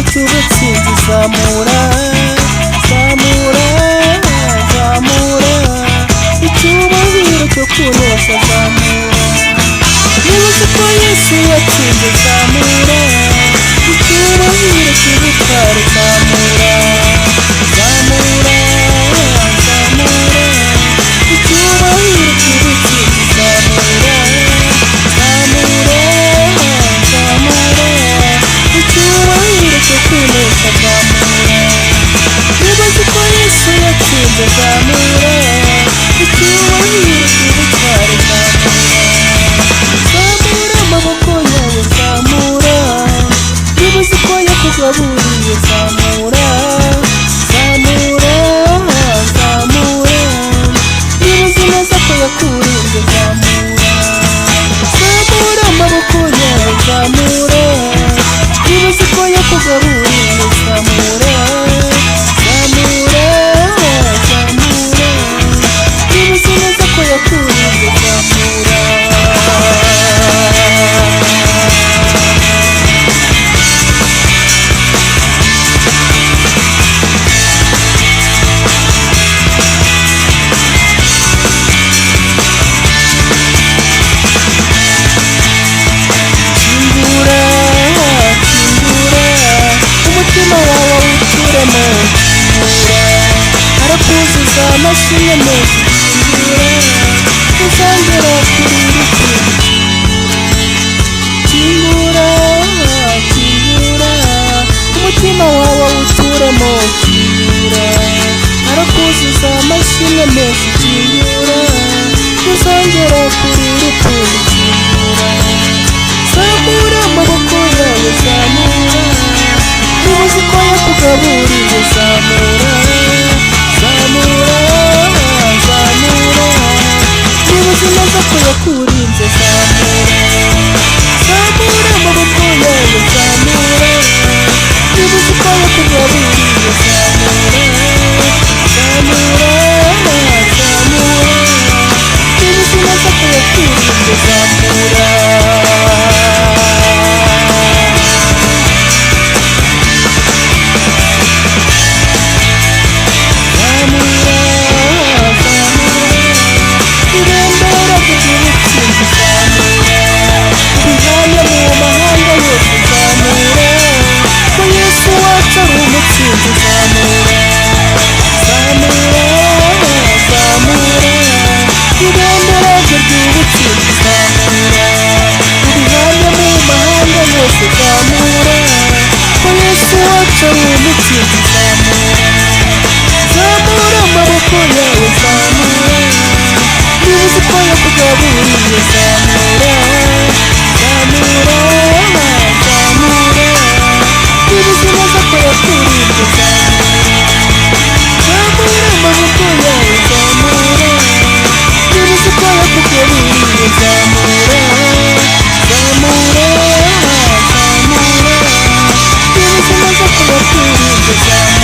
cy'ubutsinzi zamura, zamura, zamura icyubahiro cyo kunesha zamura. Niba uzi ko Yesu yatsinze zamura icyubahiro cy'ubutwari zamura, zamura, zamura icyubahiro cy'ubutsinzi zamura, zamura, zamura icyubahiro cyo kunesha zamura. Niba uzi ko Yesu yatsinze zamura icyubahiro cy'ubutwari zamura, zamura amaboko yawe zamura. Niba uzi ko yakugaburiye zamura, zamura, zamura. Niba uzi neza ko yakurinze zamura, zamura amaboko yawe zamura. Niba uzi ko yakugaburiye zamura, zamura, zamura. Niba uzi neza ko yakurinze zamura. Umutima wawe uturemo kingura, arakuzuza amashimwe menshi kingura, uzongera kurira ukundi kingura, kingura. Umutima wawe uturemo kingura, arakuzuza amashimwe menshi kingura, uzongera kurira ukundi kingura. Zamura amaboko yawe zamura. Niba uzi ko yakugaburiye zamura, zamura, zamura. Niba uzi neza ko yakurinze zamura, zamura amaboko yawe zamura. Niba uzi ko yakugaburiye zamura, zamura, zamura. Niba uzi neza ko yakurinze zamura. Zamura amaboko yawe zamura. Niba uzi ko yakugaburiye zamura, zamura, zamura. Niba uzi neza ko yakurinze zamura, zamura amaboko yawe zamura. Niba uzi ko yakugaburiye zamura, zamura, zamura. Niba uzi neza ko yakurinze zamura.